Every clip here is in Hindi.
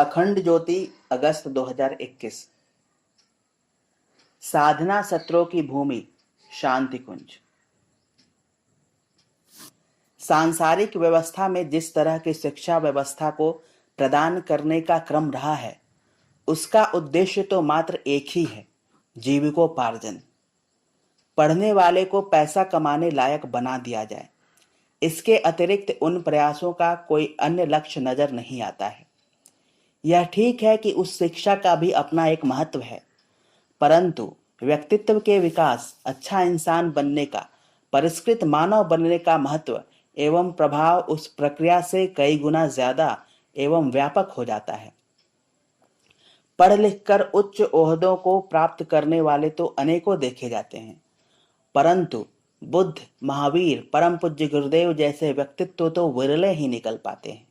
अखंड ज्योति, अगस्त 2021। साधना सत्रों की भूमि, शांति कुंज। सांसारिक व्यवस्था में जिस तरह की शिक्षा व्यवस्था को प्रदान करने का क्रम रहा है, उसका उद्देश्य तो मात्र एक ही है, जीविकोपार्जन। पढ़ने वाले को पैसा कमाने लायक बना दिया जाए। इसके अतिरिक्त उन प्रयासों का कोई अन्य लक्ष्य नजर नहीं आता है। यह ठीक है कि उस शिक्षा का भी अपना एक महत्व है, परंतु व्यक्तित्व के विकास, अच्छा इंसान बनने का, परिष्कृत मानव बनने का महत्व एवं प्रभाव उस प्रक्रिया से कई गुना ज्यादा एवं व्यापक हो जाता है। पढ़ लिखकर उच्च ओहदों को प्राप्त करने वाले तो अनेकों देखे जाते हैं, परंतु बुद्ध, महावीर, परम पूज्य गुरुदेव जैसे व्यक्तित्व तो विरले ही निकल पाते हैं।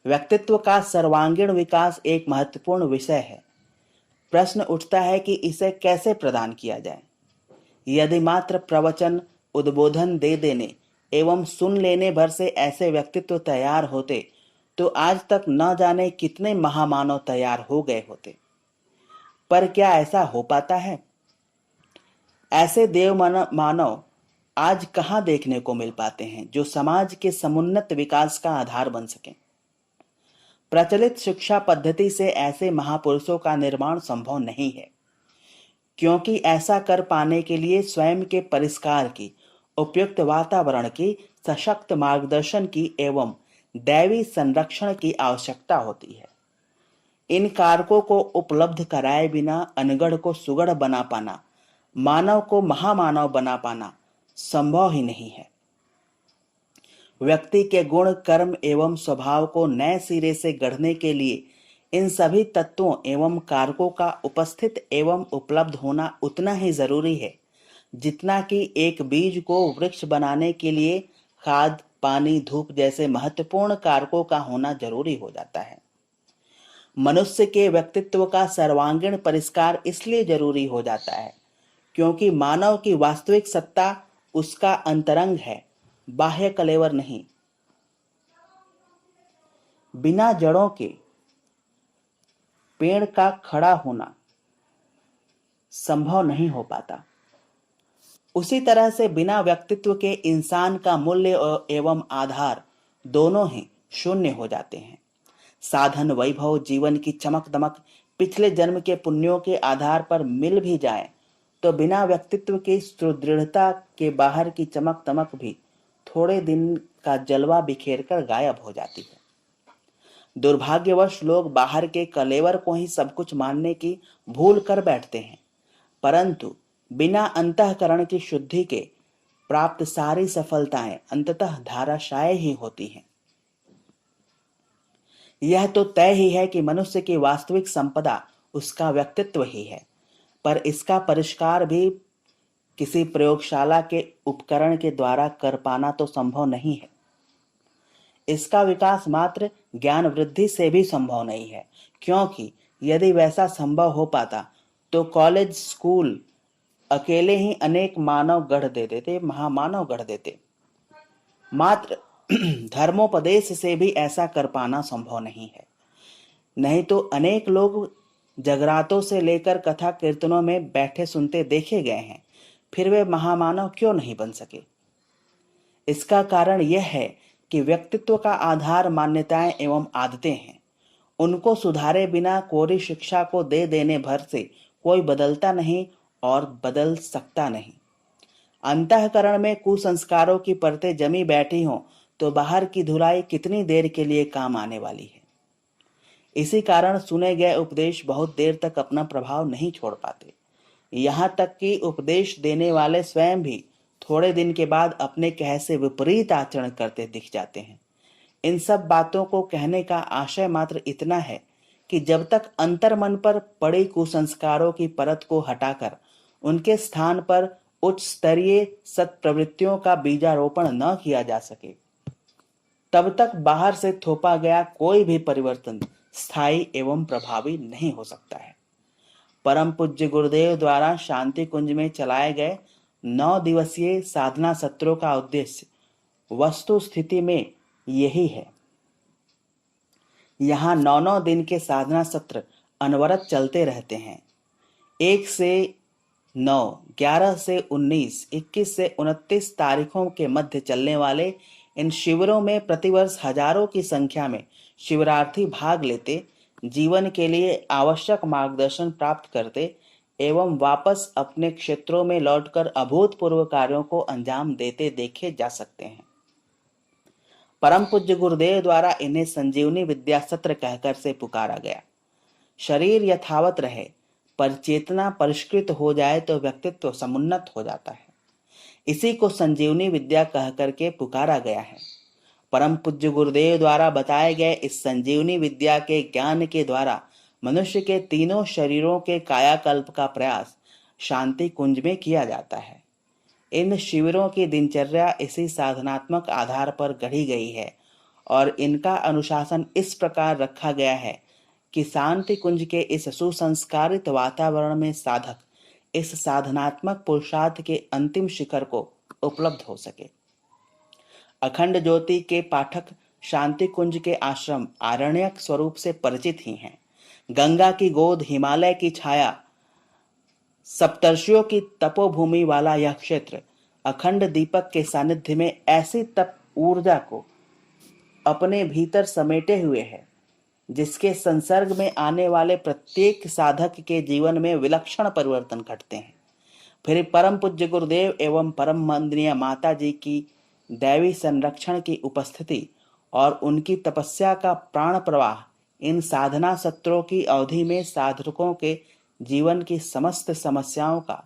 व्यक्तित्व का सर्वांगीण विकास एक महत्वपूर्ण विषय है। प्रश्न उठता है कि इसे कैसे प्रदान किया जाए। यदि मात्र प्रवचन, उद्बोधन दे देने एवं सुन लेने भर से ऐसे व्यक्तित्व तैयार होते तो आज तक न जाने कितने महामानव तैयार हो गए होते। पर क्या ऐसा हो पाता है? ऐसे देव मानव आज कहाँ देखने को मिल पाते हैं जो समाज के समुन्नत विकास का आधार बन सकें। प्रचलित शिक्षा पद्धति से ऐसे महापुरुषों का निर्माण संभव नहीं है, क्योंकि ऐसा कर पाने के लिए स्वयं के परिष्कार की, उपयुक्त वातावरण की, सशक्त मार्गदर्शन की एवं दैवी संरक्षण की आवश्यकता होती है। इन कारकों को उपलब्ध कराए बिना अनगढ़ को सुगढ़ बना पाना, मानव को महामानव बना पाना संभव ही नहीं है। व्यक्ति के गुण, कर्म एवं स्वभाव को नए सिरे से गढ़ने के लिए इन सभी तत्वों एवं कारकों का उपस्थित एवं उपलब्ध होना उतना ही जरूरी है जितना कि एक बीज को वृक्ष बनाने के लिए खाद, पानी, धूप जैसे महत्वपूर्ण कारकों का होना जरूरी हो जाता है। मनुष्य के व्यक्तित्व का सर्वांगीण परिष्कार इसलिए जरूरी हो जाता है क्योंकि मानव की वास्तविक सत्ता उसका अंतरंग है, बाह्य कलेवर नहीं। बिना जड़ों के पेड़ का खड़ा होना संभव नहीं हो पाता। उसी तरह से बिना व्यक्तित्व के इंसान का मूल्य एवं आधार दोनों ही शून्य हो जाते हैं। साधन, वैभव, जीवन की चमक दमक पिछले जन्म के पुण्यों के आधार पर मिल भी जाए तो बिना व्यक्तित्व की सुदृढ़ता के बाहर की चमक दमक भी थोड़े दिन का जलवा बिखेर कर गायब हो जाती है। दुर्भाग्यवश लोग बाहर के कलेवर को ही सब कुछ मानने की भूल कर बैठते हैं, परंतु बिना अंतःकरण की शुद्धि के प्राप्त सारी सफलताएं अंततः धाराशायी ही होती हैं। यह तो तय ही है कि मनुष्य की वास्तविक संपदा उसका व्यक्तित्व ही है, पर इसका परिष्कार भी किसी प्रयोगशाला के उपकरण के द्वारा कर पाना तो संभव नहीं है। इसका विकास मात्र ज्ञान वृद्धि से भी संभव नहीं है, क्योंकि यदि वैसा संभव हो पाता तो कॉलेज, स्कूल अकेले ही अनेक मानव गढ़ दे देते, महामानव गढ़ देते। मात्र धर्मोपदेश से भी ऐसा कर पाना संभव नहीं है। नहीं तो अनेक लोग जगरातों से लेकर कथा कीर्तनों में बैठे सुनते देखे गए हैं, फिर वे महामानव क्यों नहीं बन सके? इसका कारण यह है कि व्यक्तित्व का आधार मान्यताएं एवं आदतें हैं। उनको सुधारे बिना कोरी शिक्षा को दे देने भर से कोई बदलता नहीं और बदल सकता नहीं। अंतःकरण में कुसंस्कारों की परतें जमी बैठी हों तो बाहर की धुलाई कितनी देर के लिए काम आने वाली है। इसी कारण सुने गए उपदेश बहुत देर तक अपना प्रभाव नहीं छोड़ पाते। यहाँ तक कि उपदेश देने वाले स्वयं भी थोड़े दिन के बाद अपने कहे से विपरीत आचरण करते दिख जाते हैं। इन सब बातों को कहने का आशय मात्र इतना है कि जब तक अंतर्मन पर पड़ी कुसंस्कारों की परत को हटाकर उनके स्थान पर उच्च स्तरीय सत्प्रवृत्तियों का बीजारोपण न किया जा सके, तब तक बाहर से थोपा गया कोई भी परिवर्तन स्थायी एवं प्रभावी नहीं हो सकता है। परम पूज्य गुरुदेव द्वारा शांति कुंज में चलाए गए 9 दिवसीय साधना सत्रों का उद्देश्य वस्तु स्थिति में यही है। यहाँ 9-9 दिन के साधना सत्र अनवरत चलते रहते हैं। 1 से 9, 11 से 19, 21 से 29 तारीखों के मध्य चलने वाले इन शिविरों में प्रतिवर्ष हजारों की संख्या में शिविरार्थी भाग लेते, जीवन के लिए आवश्यक मार्गदर्शन प्राप्त करते एवं वापस अपने क्षेत्रों में लौटकर अभूतपूर्व कार्यों को अंजाम देते देखे जा सकते हैं। परम पूज्य गुरुदेव द्वारा इन्हें संजीवनी विद्या सत्र कहकर से पुकारा गया। शरीर यथावत रहे पर चेतना परिष्कृत हो जाए तो व्यक्तित्व समुन्नत हो जाता है। इसी को संजीवनी विद्या कह करके पुकारा गया है। परम पूज्य गुरुदेव द्वारा बताए गए इस संजीवनी विद्या के ज्ञान के द्वारा मनुष्य के तीनों शरीरों के कायाकल्प का प्रयास शांति कुंज में किया जाता है। इन शिविरों की दिनचर्या इसी साधनात्मक आधार पर गढ़ी गई है और इनका अनुशासन इस प्रकार रखा गया है कि शांति कुंज के इस सुसंस्कारित वातावरण में साधक इस साधनात्मक पुरुषार्थ के अंतिम शिखर को उपलब्ध हो सके। अखंड ज्योति के पाठक शांति कुंज के आश्रम आरण्यक स्वरूप से परिचित ही हैं। गंगा की गोद, हिमालय की छाया, सप्तर्षियों की तपोभूमि वाला यह क्षेत्र अखंड दीपक के सानिध्य में ऐसी तप ऊर्जा को अपने भीतर समेटे हुए है जिसके संसर्ग में आने वाले प्रत्येक साधक के जीवन में विलक्षण परिवर्तन घटते हैं। फिर परम पूज्य गुरुदेव एवं परम वंदनीय माता जी की दैवी संरक्षण की उपस्थिति और उनकी तपस्या का प्राण प्रवाह इन साधना सत्रों की अवधि में साधकों के जीवन की समस्त समस्याओं का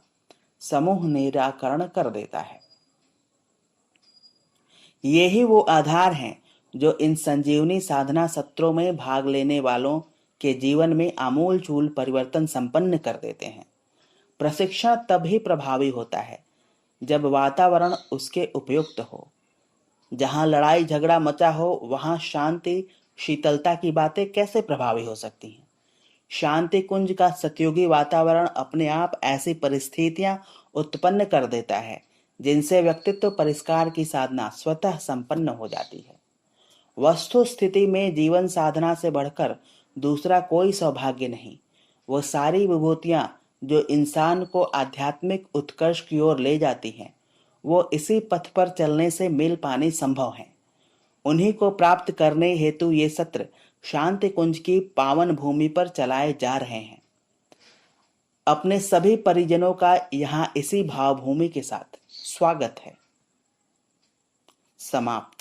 समूह निराकरण कर देता है। यही वो आधार हैं जो इन संजीवनी साधना सत्रों में भाग लेने वालों के जीवन में आमूल चूल परिवर्तन संपन्न कर देते हैं। प्रशिक्षण तभी प्रभावी होता है जब वातावरण उसके उपयुक्त हो। जहां लड़ाई झगड़ा मचा हो वहां शांति शीतलता की बातें कैसे प्रभावी हो सकती हैं। शांति कुंज का सतयुगी वातावरण अपने आप ऐसी परिस्थितियां उत्पन्न कर देता है जिनसे व्यक्तित्व परिष्कार की साधना स्वतः संपन्न हो जाती है। वस्तु स्थिति में जीवन साधना से बढ़कर दूसरा कोई सौभाग्य नहीं। वो सारी विभूतियां जो इंसान को आध्यात्मिक उत्कर्ष की ओर ले जाती हैं, वो इसी पथ पर चलने से मिल पानी संभव है। उन्हीं को प्राप्त करने हेतु ये सत्र शांति कुंज की पावन भूमि पर चलाए जा रहे हैं। अपने सभी परिजनों का यहाँ इसी भावभूमि के साथ स्वागत है। समाप्त।